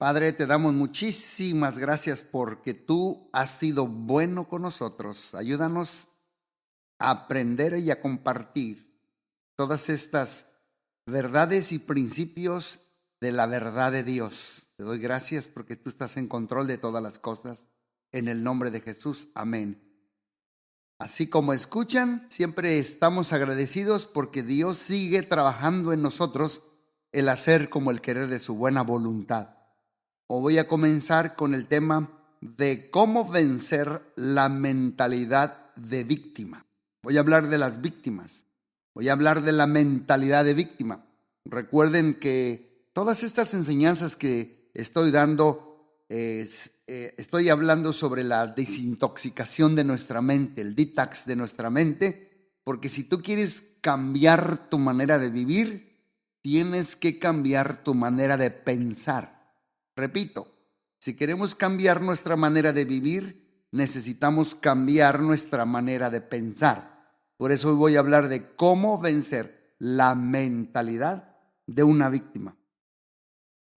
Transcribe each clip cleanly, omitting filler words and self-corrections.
Padre, te damos muchísimas gracias porque tú has sido bueno con nosotros. Ayúdanos a aprender y a compartir todas estas verdades y principios de la verdad de Dios. Te doy gracias porque tú estás en control de todas las cosas. En el nombre de Jesús, amén. Así como escuchan, siempre estamos agradecidos porque Dios sigue trabajando en nosotros el hacer como el querer de su buena voluntad. Hoy voy a comenzar con el tema de cómo vencer la mentalidad de víctima. Voy a hablar de las víctimas. Voy a hablar de la mentalidad de víctima. Recuerden que todas estas enseñanzas que estoy dando, estoy hablando sobre la desintoxicación de nuestra mente, el detox de nuestra mente, porque si tú quieres cambiar tu manera de vivir, tienes que cambiar tu manera de pensar. Repito, si queremos cambiar nuestra manera de vivir, necesitamos cambiar nuestra manera de pensar. Por eso hoy voy a hablar de cómo vencer la mentalidad de una víctima.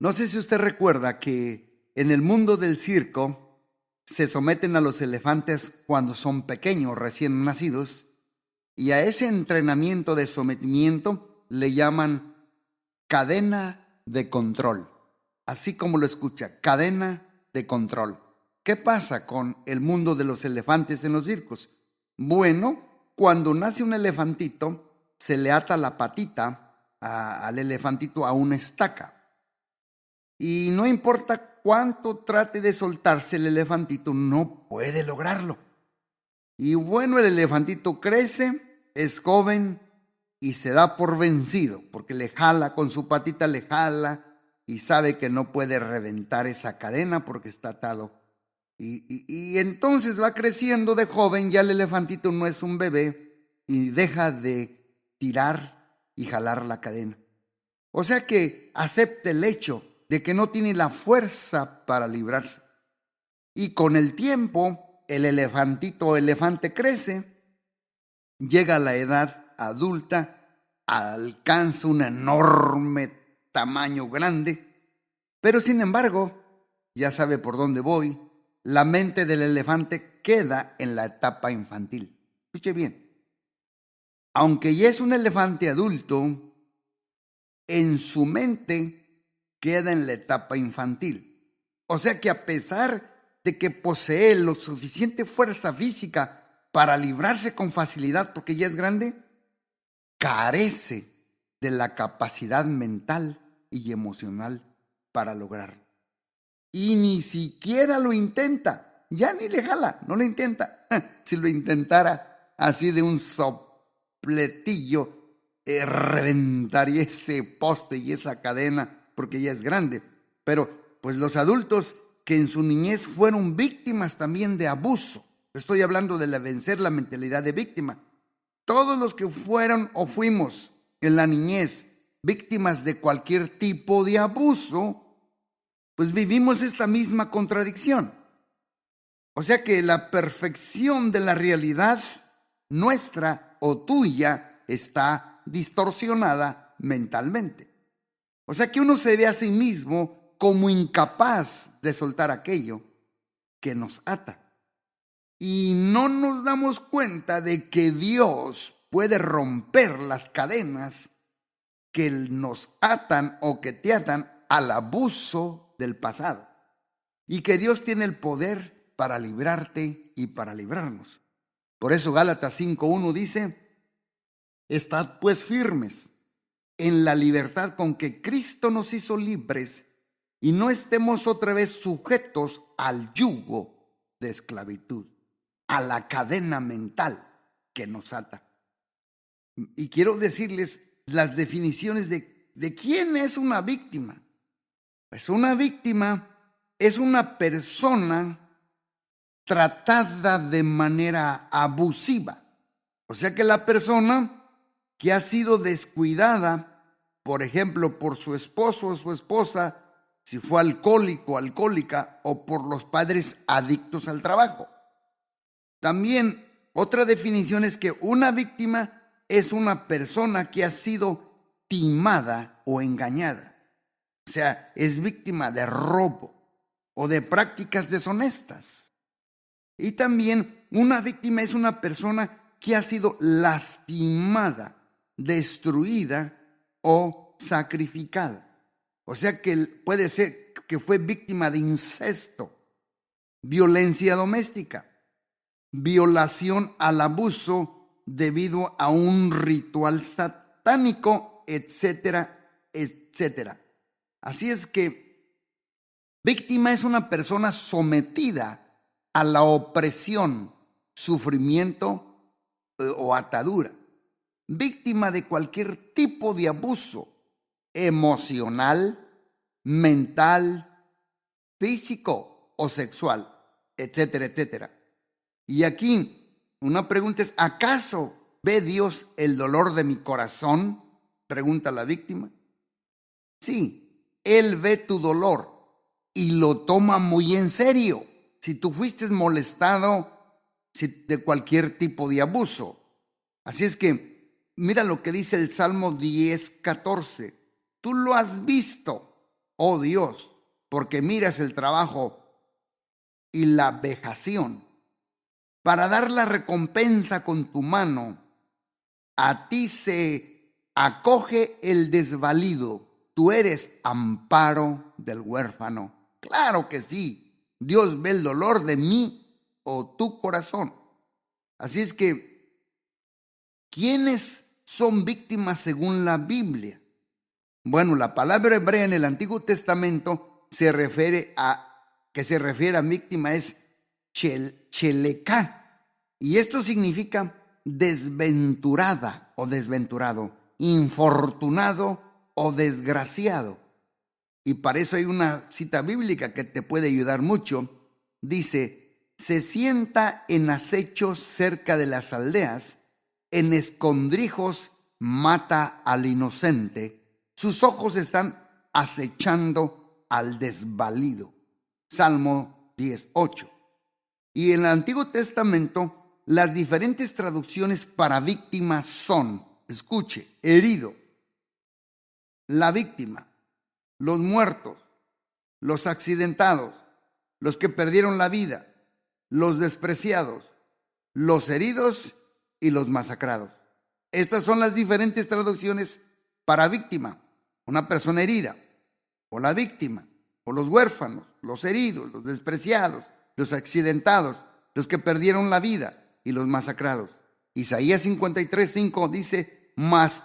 No sé si usted recuerda que en el mundo del circo se someten a los elefantes cuando son pequeños, recién nacidos, y a ese entrenamiento de sometimiento le llaman cadena de control. Así como lo escucha, cadena de control. ¿Qué pasa con el mundo de los elefantes en los circos? Bueno, cuando nace un elefantito, se le ata la patita al elefantito a una estaca. Y no importa cuánto trate de soltarse, el elefantito no puede lograrlo. Y bueno, el elefantito crece, es joven y se da por vencido, porque le jala con su patita, le jala, y sabe que no puede reventar esa cadena porque está atado. Y entonces va creciendo de joven, ya el elefantito no es un bebé y deja de tirar y jalar la cadena. O sea que acepta el hecho de que no tiene la fuerza para librarse. Y con el tiempo, el elefantito o elefante crece, llega a la edad adulta, alcanza un enorme tamaño grande, pero sin embargo, ya sabe por dónde voy, la mente del elefante queda en la etapa infantil. Escuche bien, aunque ya es un elefante adulto, en su mente queda en la etapa infantil. O sea que a pesar de que posee lo suficiente fuerza física para librarse con facilidad porque ya es grande, carece de la capacidad mental y emocional para lograrlo. Y ni siquiera lo intenta, ya ni le jala, no lo intenta. Si lo intentara así de un sopletillo, reventaría ese poste y esa cadena porque ya es grande. Pero pues los adultos que en su niñez fueron víctimas también de abuso, estoy hablando de vencer la mentalidad de víctima. Todos los que fueron o fuimos en la niñez víctimas de cualquier tipo de abuso, pues vivimos esta misma contradicción. O sea que la perfección de la realidad nuestra o tuya está distorsionada mentalmente. O sea que uno se ve a sí mismo como incapaz de soltar aquello que nos ata. Y no nos damos cuenta de que Dios puede romper las cadenas que nos atan o que te atan al abuso del pasado. Y que Dios tiene el poder para librarte y para librarnos. Por eso Gálatas 5:1 dice: estad pues firmes en la libertad con que Cristo nos hizo libres y no estemos otra vez sujetos al yugo de esclavitud, a la cadena mental que nos ata. Y quiero decirles las definiciones de quién es una víctima. Pues una víctima es una persona tratada de manera abusiva. O sea que la persona que ha sido descuidada, por ejemplo, por su esposo o su esposa, si fue alcohólico, alcohólica, o por los padres adictos al trabajo. También otra definición es que una víctima es una persona que ha sido timada o engañada. O sea, es víctima de robo o de prácticas deshonestas. Y también una víctima es una persona que ha sido lastimada, destruida o sacrificada. O sea que puede ser que fue víctima de incesto, violencia doméstica, violación al abuso debido a un ritual satánico, etcétera, etcétera. Así es que víctima es una persona sometida a la opresión, sufrimiento o atadura. Víctima de cualquier tipo de abuso emocional, mental, físico o sexual, etcétera, etcétera. Y aquí una pregunta es, ¿acaso ve Dios el dolor de mi corazón? Pregunta la víctima. Sí, Él ve tu dolor y lo toma muy en serio. Si tú fuiste molestado de cualquier tipo de abuso. Así es que mira lo que dice el Salmo 10:14. Tú lo has visto, oh Dios, porque miras el trabajo y la vejación, para dar la recompensa con tu mano. A ti se acoge el desvalido. Tú eres amparo del huérfano. Claro que sí. Dios ve el dolor de mí o tu corazón. Así es que, ¿quiénes son víctimas según la Biblia? Bueno, la palabra hebrea en el Antiguo Testamento se refiere a víctima es cheleká. Y esto significa desventurada o desventurado, infortunado o desgraciado. Y para eso hay una cita bíblica que te puede ayudar mucho. Dice, se sienta en acechos cerca de las aldeas, en escondrijos mata al inocente, sus ojos están acechando al desvalido. Salmo 10:8. Y en el Antiguo Testamento, las diferentes traducciones para víctima son, escuche, herido, la víctima, los muertos, los accidentados, los que perdieron la vida, los despreciados, los heridos y los masacrados. Estas son las diferentes traducciones para víctima, una persona herida, o la víctima, o los huérfanos, los heridos, los despreciados, los accidentados, los que perdieron la vida y los masacrados. Isaías 53:5 dice, mas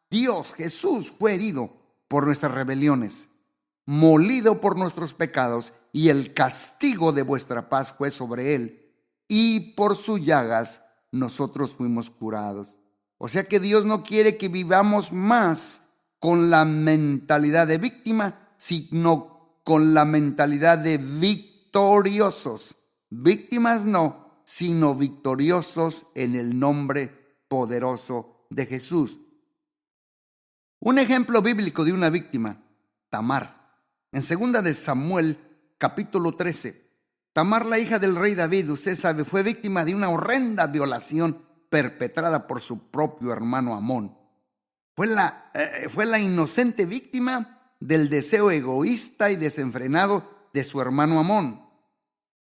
Dios, Jesús, fue herido por nuestras rebeliones, molido por nuestros pecados, y el castigo de vuestra paz fue sobre él, y por sus llagas nosotros fuimos curados. O sea que Dios no quiere que vivamos más con la mentalidad de víctima, sino con la mentalidad de victoriosos. Víctimas no, sino victoriosos en el nombre poderoso de Jesús. Un ejemplo bíblico de una víctima, Tamar. En 2 de Samuel, capítulo 13, Tamar, la hija del rey David, usted sabe, fue víctima de una horrenda violación perpetrada por su propio hermano Amón. Fue la inocente víctima del deseo egoísta y desenfrenado de su hermano Amón.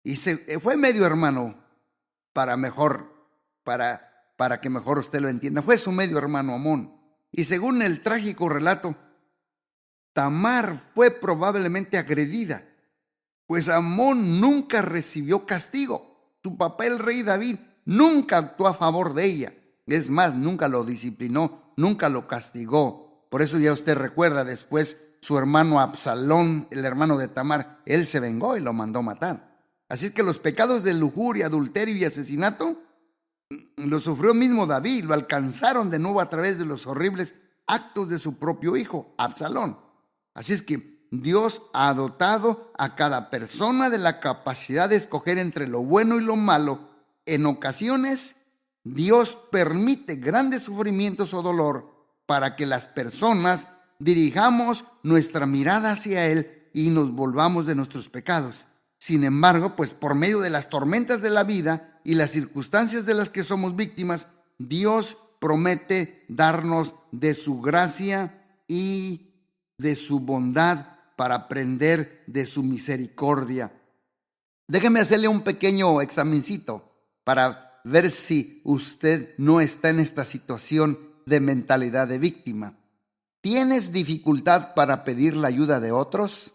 Y fue medio hermano, para que mejor usted lo entienda. Fue su medio hermano Amón. Y según el trágico relato, Tamar fue probablemente agredida, pues Amón nunca recibió castigo. Su papá, el rey David, nunca actuó a favor de ella. Es más, nunca lo disciplinó, nunca lo castigó. Por eso ya usted recuerda después su hermano Absalón, el hermano de Tamar, él se vengó y lo mandó matar. Así es que los pecados de lujuria, adulterio y asesinato lo sufrió mismo David, lo alcanzaron de nuevo a través de los horribles actos de su propio hijo, Absalón. Así es que Dios ha dotado a cada persona de la capacidad de escoger entre lo bueno y lo malo. En ocasiones, Dios permite grandes sufrimientos o dolor para que las personas dirijamos nuestra mirada hacia Él y nos volvamos de nuestros pecados. Sin embargo, pues por medio de las tormentas de la vida y las circunstancias de las que somos víctimas, Dios promete darnos de su gracia y de su bondad para aprender de su misericordia. Déjeme hacerle un pequeño examencito para ver si usted no está en esta situación de mentalidad de víctima. ¿Tienes dificultad para pedir la ayuda de otros?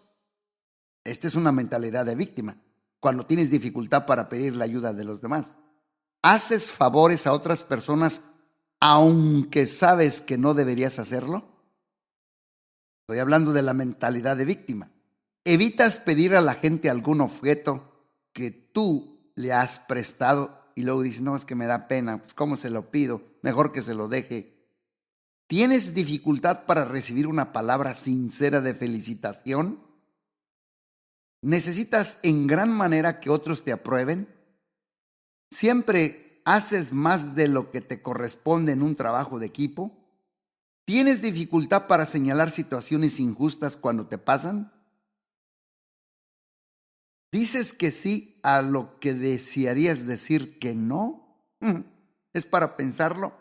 Esta es una mentalidad de víctima, cuando tienes dificultad para pedir la ayuda de los demás. ¿Haces favores a otras personas aunque sabes que no deberías hacerlo? Estoy hablando de la mentalidad de víctima. ¿Evitas pedir a la gente algún objeto que tú le has prestado y luego dices, no, es que me da pena, pues cómo se lo pido, mejor que se lo deje? ¿Tienes dificultad para recibir una palabra sincera de felicitación? ¿Necesitas en gran manera que otros te aprueben? ¿Siempre haces más de lo que te corresponde en un trabajo de equipo? ¿Tienes dificultad para señalar situaciones injustas cuando te pasan? ¿Dices que sí a lo que desearías decir que no? ¿Es para pensarlo?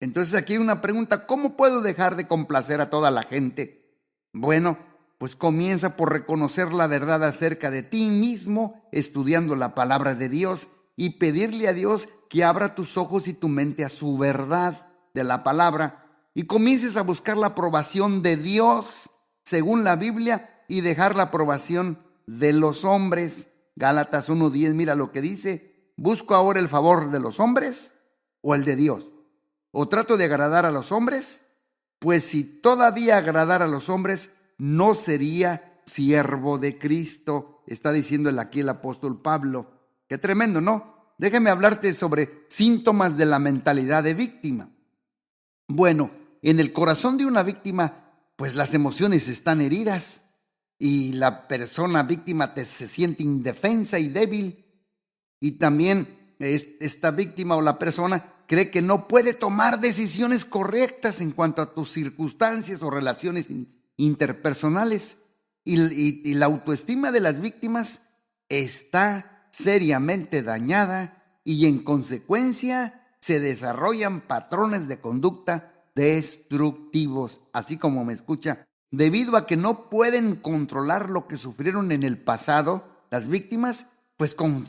Entonces aquí hay una pregunta: ¿cómo puedo dejar de complacer a toda la gente? Bueno, pues comienza por reconocer la verdad acerca de ti mismo, estudiando la palabra de Dios y pedirle a Dios que abra tus ojos y tu mente a su verdad de la palabra y comiences a buscar la aprobación de Dios según la Biblia y dejar la aprobación de los hombres. Gálatas 1:10, mira lo que dice: ¿busco ahora el favor de los hombres o el de Dios? ¿O trato de agradar a los hombres? Pues si todavía agradara a los hombres, no sería siervo de Cristo. Está diciéndole aquí el apóstol Pablo. Qué tremendo, ¿no? Déjame hablarte sobre síntomas de la mentalidad de víctima. Bueno, en el corazón de una víctima, pues las emociones están heridas y la persona víctima se siente indefensa y débil. Y también esta víctima o la persona cree que no puede tomar decisiones correctas en cuanto a tus circunstancias o relaciones interpersonales. Y la autoestima de las víctimas está seriamente dañada y en consecuencia se desarrollan patrones de conducta destructivos, así como me escucha. Debido a que no pueden controlar lo que sufrieron en el pasado, las víctimas, pues con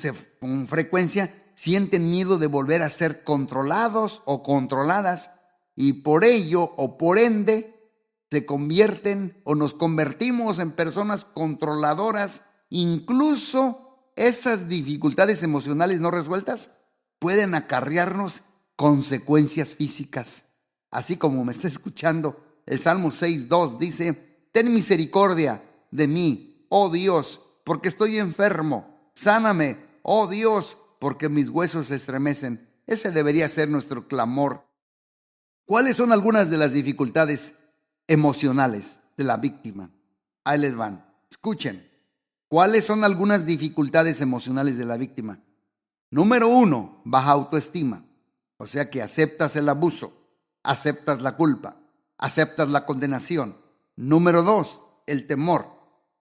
frecuencia sienten miedo de volver a ser controlados o controladas, y por ello o por ende se convierten o nos convertimos en personas controladoras. Incluso esas dificultades emocionales no resueltas pueden acarrearnos consecuencias físicas. Así como me está escuchando, el Salmo 6:2 dice: ten misericordia de mí, oh Dios, porque estoy enfermo. Sáname, oh Dios, porque mis huesos se estremecen. Ese debería ser nuestro clamor. ¿Cuáles son algunas de las dificultades emocionales de la víctima? Ahí les van. Escuchen. ¿Cuáles son algunas dificultades emocionales de la víctima? Número 1, baja autoestima. O sea que aceptas el abuso, aceptas la culpa, aceptas la condenación. Número 2, el temor.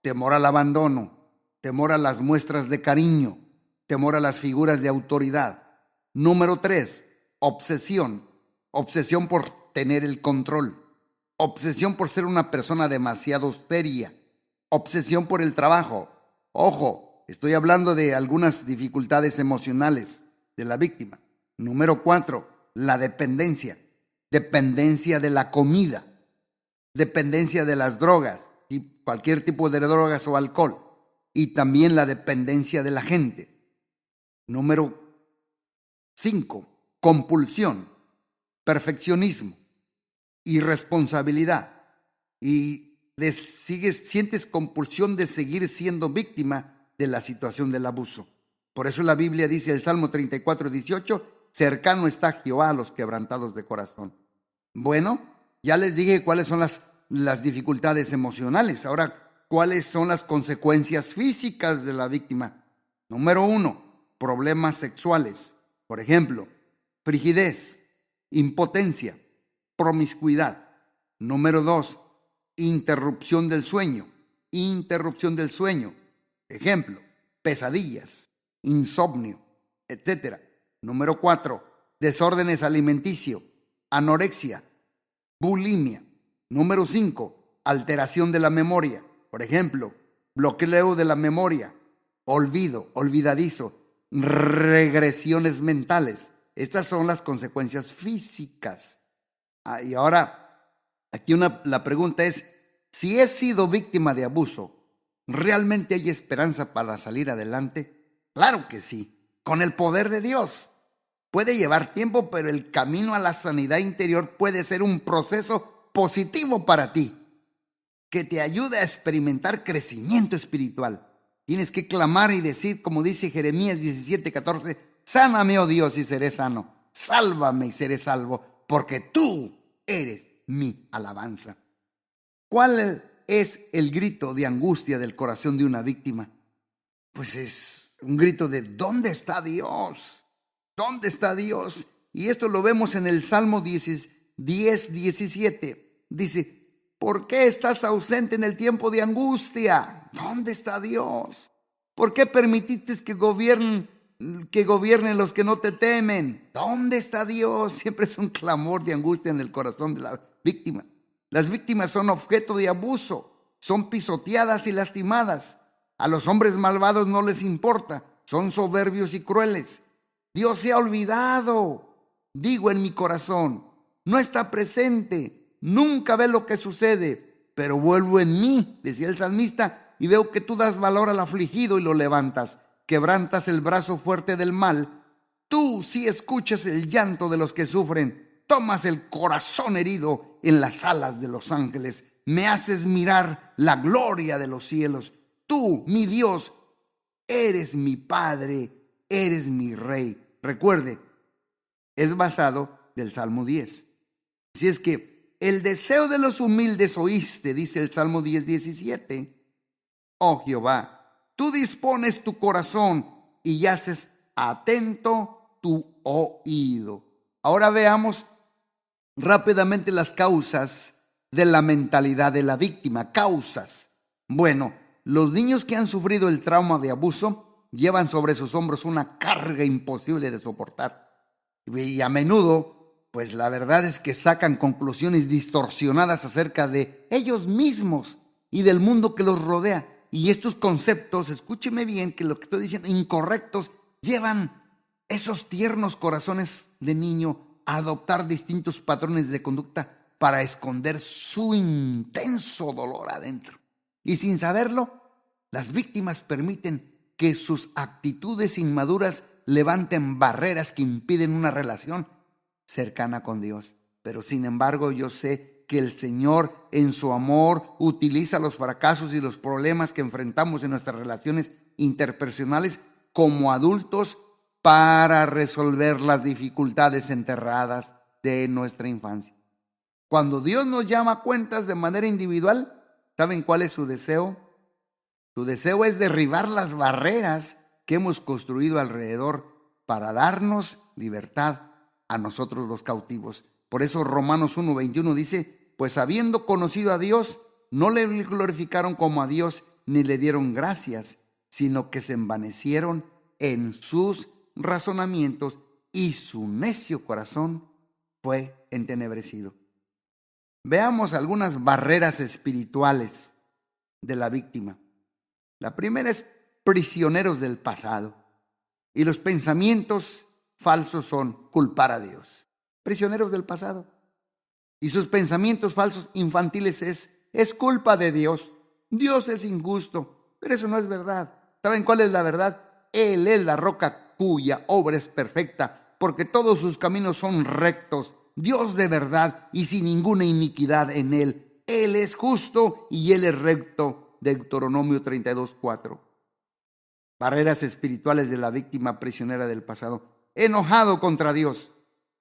Temor al abandono, temor a las muestras de cariño, temor a las figuras de autoridad. Número 3, obsesión. Obsesión por tener el control. Obsesión por ser una persona demasiado seria. Obsesión por el trabajo. Ojo, estoy hablando de algunas dificultades emocionales de la víctima. Número 4, la dependencia. Dependencia de la comida. Dependencia de las drogas y cualquier tipo de drogas o alcohol. Y también la dependencia de la gente. Número 5, compulsión, perfeccionismo, irresponsabilidad. Y sientes compulsión de seguir siendo víctima de la situación del abuso. Por eso la Biblia dice, el Salmo 34:18, cercano está Jehová a los quebrantados de corazón. Bueno, ya les dije cuáles son las dificultades emocionales. Ahora, ¿cuáles son las consecuencias físicas de la víctima? Número 1, problemas sexuales. Por ejemplo, frigidez, impotencia, promiscuidad. Número 2, interrupción del sueño. Interrupción del sueño. Ejemplo, pesadillas, insomnio, etc. Número 4, desórdenes alimenticios, anorexia, bulimia. Número 5, alteración de la memoria. Por ejemplo, bloqueo de la memoria, olvido, olvidadizo, regresiones mentales. Estas son las consecuencias físicas. Y ahora, aquí la pregunta es, si he sido víctima de abuso, ¿realmente hay esperanza para salir adelante? Claro que sí, con el poder de Dios. Puede llevar tiempo, pero el camino a la sanidad interior puede ser un proceso positivo para ti, que te ayude a experimentar crecimiento espiritual. Tienes que clamar y decir, como dice Jeremías 17:14, sáname, oh Dios, y seré sano. Sálvame y seré salvo, porque tú eres mi alabanza. ¿Cuál es el grito de angustia del corazón de una víctima? Pues es un grito de ¿dónde está Dios? ¿Dónde está Dios? Y esto lo vemos en el Salmo 10:17. Dice, ¿por qué estás ausente en el tiempo de angustia? ¿Dónde está Dios? ¿Por qué permitiste que gobiernen los que no te temen? ¿Dónde está Dios? Siempre es un clamor de angustia en el corazón de la víctima. Las víctimas son objeto de abuso, son pisoteadas y lastimadas. A los hombres malvados no les importa, son soberbios y crueles. Dios se ha olvidado, digo en mi corazón, no está presente, nunca ve lo que sucede, pero vuelvo en mí, decía el salmista, y veo que tú das valor al afligido y lo levantas, quebrantas el brazo fuerte del mal. Tú sí escuchas el llanto de los que sufren, tomas el corazón herido en las alas de los ángeles, me haces mirar la gloria de los cielos. Tú, mi Dios, eres mi Padre, eres mi Rey. Recuerde, es basado del Salmo 10. Así es que el deseo de los humildes oíste, dice el Salmo 10:17. Oh Jehová, tú dispones tu corazón y haces atento tu oído. Ahora veamos rápidamente las causas de la mentalidad de la víctima. Causas. Bueno, los niños que han sufrido el trauma de abuso llevan sobre sus hombros una carga imposible de soportar. Y a menudo, pues la verdad es que sacan conclusiones distorsionadas acerca de ellos mismos y del mundo que los rodea. Y estos conceptos, escúcheme bien que lo que estoy diciendo, incorrectos, llevan esos tiernos corazones de niño a adoptar distintos patrones de conducta para esconder su intenso dolor adentro. Y sin saberlo, las víctimas permiten que sus actitudes inmaduras levanten barreras que impiden una relación cercana con Dios. Pero sin embargo, yo sé que el Señor en su amor utiliza los fracasos y los problemas que enfrentamos en nuestras relaciones interpersonales como adultos para resolver las dificultades enterradas de nuestra infancia. Cuando Dios nos llama a cuentas de manera individual, ¿saben cuál es su deseo? Su deseo es derribar las barreras que hemos construido alrededor para darnos libertad a nosotros los cautivos. Por eso Romanos 1:21 dice, pues habiendo conocido a Dios, no le glorificaron como a Dios ni le dieron gracias, sino que se envanecieron en sus razonamientos y su necio corazón fue entenebrecido. Veamos algunas barreras espirituales de la víctima. La primera es prisioneros del pasado. Y los pensamientos falsos son culpar a Dios. Prisioneros del pasado. Y sus pensamientos falsos infantiles es culpa de Dios. Dios es injusto. Pero eso no es verdad. ¿Saben cuál es la verdad? Él es la roca cuya obra es perfecta, porque todos sus caminos son rectos. Dios de verdad y sin ninguna iniquidad en él. Él es justo y él es recto. Deuteronomio 32:4. Barreras espirituales de la víctima prisionera del pasado. Enojado contra Dios.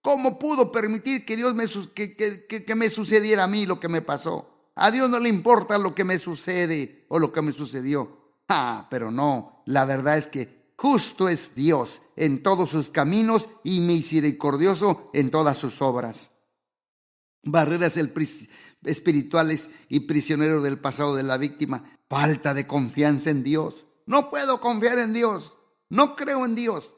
¿Cómo pudo permitir que Dios que me sucediera a mí lo que me pasó? A Dios no le importa lo que me sucede o lo que me sucedió. Pero no, la verdad es que justo es Dios en todos sus caminos y misericordioso en todas sus obras. Barreras espirituales y prisioneros del pasado de la víctima. Falta de confianza en Dios. No puedo confiar en Dios. No creo en Dios.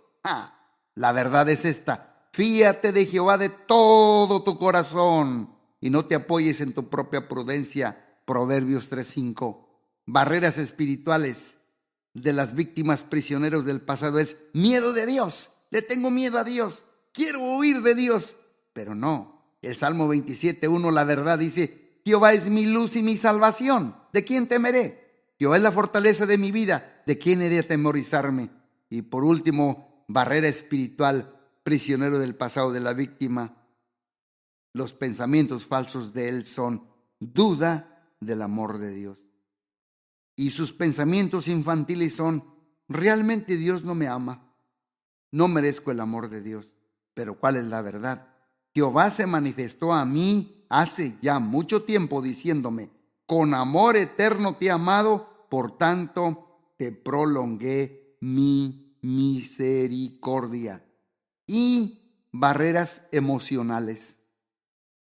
La verdad es esta. Fíate de Jehová de todo tu corazón y no te apoyes en tu propia prudencia. Proverbios 3:5. barreras espirituales de las víctimas prisioneros del pasado es miedo de Dios. Le tengo miedo a Dios. Quiero huir de Dios. Pero no. El Salmo 27:1, la verdad dice: Jehová es mi luz y mi salvación. ¿De quién temeré? Jehová es la fortaleza de mi vida. ¿De quién he de atemorizarme? Y por último, barrera espiritual, prisionero del pasado de la víctima. Los pensamientos falsos de él son duda del amor de Dios. Y sus pensamientos infantiles son: realmente Dios no me ama. No merezco el amor de Dios. Pero ¿cuál es la verdad? Jehová se manifestó a mí hace ya mucho tiempo diciéndome: con amor eterno te he amado, por tanto te prolongué mi misericordia. Y barreras emocionales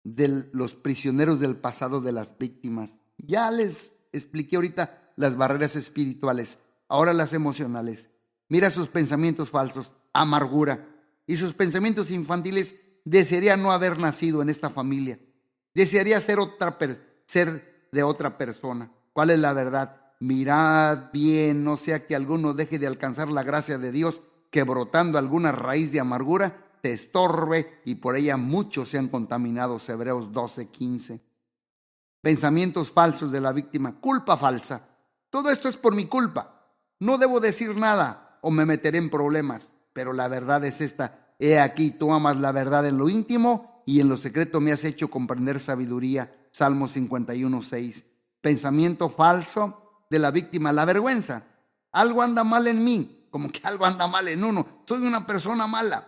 de los prisioneros del pasado de las víctimas. Ya les expliqué ahorita las barreras espirituales, ahora las emocionales. Mira sus pensamientos falsos, amargura, y sus pensamientos infantiles: desearía no haber nacido en esta familia, desearía ser de otra persona. ¿Cuál es la verdad? Mirad bien, no sea que alguno deje de alcanzar la gracia de Dios, que brotando alguna raíz de amargura te estorbe y por ella muchos sean contaminados. Hebreos 12:15. Pensamientos falsos de la víctima, culpa falsa. Todo esto es por mi culpa. No debo decir nada o me meteré en problemas. Pero la verdad es esta: he aquí, tú amas la verdad en lo íntimo y en lo secreto me has hecho comprender sabiduría. Salmo 51:6. Pensamiento falso de la víctima, la vergüenza. Algo anda mal en mí, como que algo anda mal en uno. Soy una persona mala.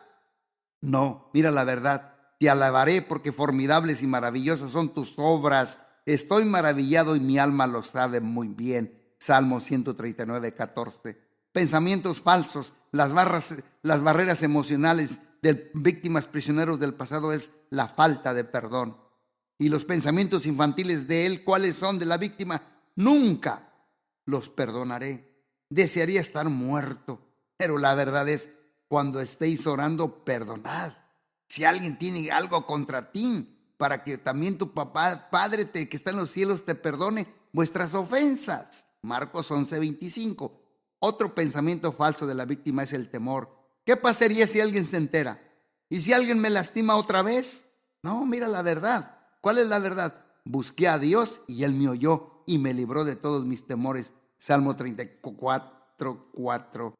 No, mira la verdad: te alabaré porque formidables y maravillosas son tus obras. Estoy maravillado y mi alma lo sabe muy bien. Salmo 139:14. Pensamientos falsos, las barreras emocionales de víctimas prisioneros del pasado es la falta de perdón. Y los pensamientos infantiles de él, ¿cuáles son de la víctima? Nunca los perdonaré. Desearía estar muerto. Pero la verdad es: cuando estéis orando, perdonad. Si alguien tiene algo contra ti, para que también tu papá, Padre que está en los cielos, te perdone vuestras ofensas. Marcos 11:25. Otro pensamiento falso de la víctima es el temor. ¿Qué pasaría si alguien se entera? ¿Y si alguien me lastima otra vez? No, mira la verdad. ¿Cuál es la verdad? Busqué a Dios y Él me oyó y me libró de todos mis temores. Salmo 34:4.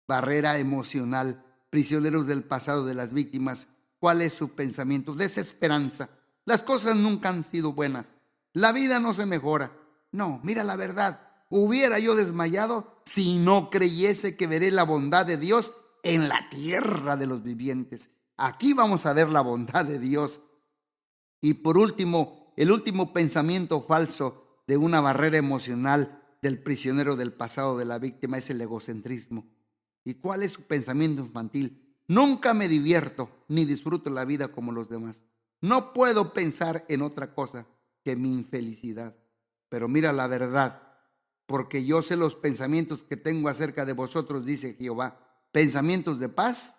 Barrera emocional, prisioneros del pasado de las víctimas. ¿Cuál es su pensamiento? Desesperanza. Las cosas nunca han sido buenas. La vida no se mejora. No, mira la verdad. Hubiera yo desmayado si no creyese que veré la bondad de Dios en la tierra de los vivientes. Aquí vamos a ver la bondad de Dios. Y por último, el último pensamiento falso de una barrera emocional del prisionero del pasado de la víctima es el egocentrismo. ¿Y cuál es su pensamiento infantil? Nunca me divierto ni disfruto la vida como los demás. No puedo pensar en otra cosa que mi infelicidad. Pero mira la verdad: porque yo sé los pensamientos que tengo acerca de vosotros, dice Jehová, pensamientos de paz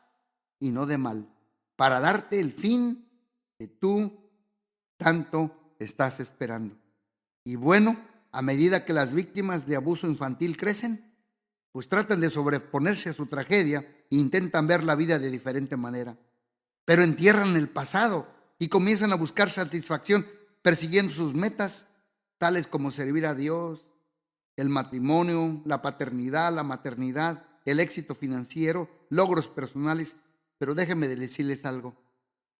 y no de mal, para darte el fin que tú tanto estás esperando. Y bueno, a medida que las víctimas de abuso infantil crecen, pues tratan de sobreponerse a su tragedia e intentan ver la vida de diferente manera. Pero entierran el pasado y comienzan a buscar satisfacción persiguiendo sus metas, tales como servir a Dios, el matrimonio, la paternidad, la maternidad, el éxito financiero, logros personales. Pero déjenme decirles algo: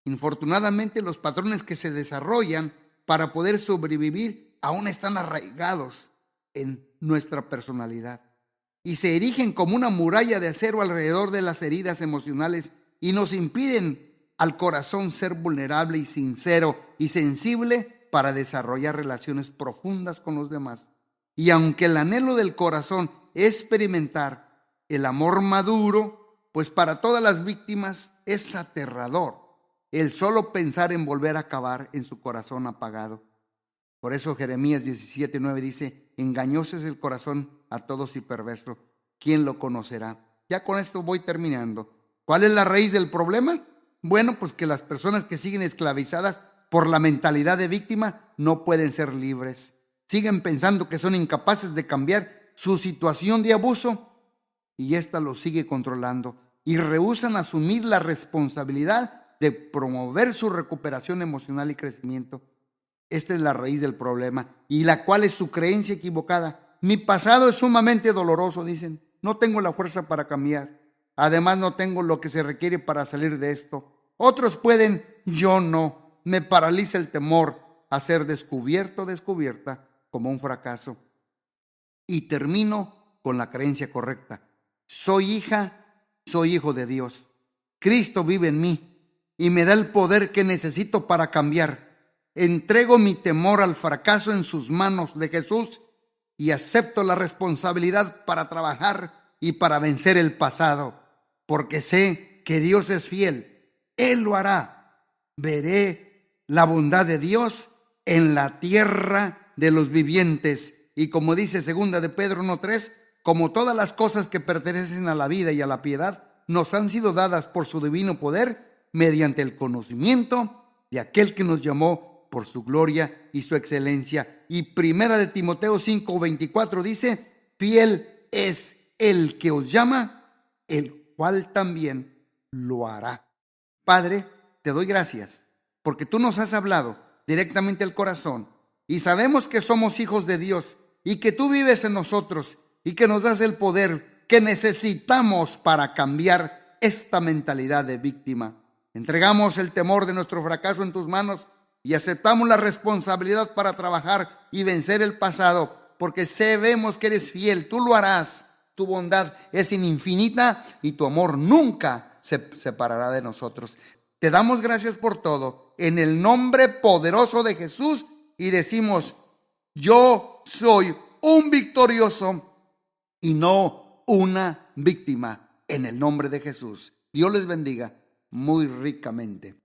infortunadamente, los patrones que se desarrollan para poder sobrevivir aún están arraigados en nuestra personalidad y se erigen como una muralla de acero alrededor de las heridas emocionales y nos impiden al corazón ser vulnerable y sincero y sensible para desarrollar relaciones profundas con los demás. Y aunque el anhelo del corazón es experimentar el amor maduro, pues para todas las víctimas es aterrador el solo pensar en volver a acabar en su corazón apagado. Por eso Jeremías 17:9 dice: engañoso es el corazón a todos y perverso, ¿quién lo conocerá? Ya con esto voy terminando. ¿Cuál es la raíz del problema? Bueno, pues que las personas que siguen esclavizadas por la mentalidad de víctima no pueden ser libres. siguen pensando que son incapaces de cambiar su situación de abuso y ésta los sigue controlando y rehúsan asumir la responsabilidad de promover su recuperación emocional y crecimiento. Esta es la raíz del problema y la cual es su creencia equivocada. Mi pasado es sumamente doloroso, dicen. No tengo la fuerza para cambiar. Además, no tengo lo que se requiere para salir de esto. Otros pueden, yo no. Me paraliza el temor a ser descubierto o descubierta como un fracaso. Y termino con la creencia correcta. Soy hija, soy hijo de Dios. Cristo vive en mí y me da el poder que necesito para cambiar. Entrego mi temor al fracaso en sus manos de Jesús y acepto la responsabilidad para trabajar y para vencer el pasado, porque sé que Dios es fiel. Él lo hará. Veré la bondad de Dios en la tierra de los vivientes. Y como dice 2 de Pedro 1:3, como todas las cosas que pertenecen a la vida y a la piedad, nos han sido dadas por su divino poder mediante el conocimiento de aquel que nos llamó por su gloria y su excelencia. Y 1 de Timoteo 5:24 dice, fiel es el que os llama, el cual también lo hará. Padre, te doy gracias porque tú nos has hablado directamente al corazón y sabemos que somos hijos de Dios y que tú vives en nosotros y que nos das el poder que necesitamos para cambiar esta mentalidad de víctima. Entregamos el temor de nuestro fracaso en tus manos y aceptamos la responsabilidad para trabajar y vencer el pasado, porque sabemos que eres fiel, tú lo harás. Tu bondad es infinita y tu amor nunca se separará de nosotros. Te damos gracias por todo, en el nombre poderoso de Jesús, y decimos, yo soy un victorioso y no una víctima, en el nombre de Jesús. Dios les bendiga muy ricamente.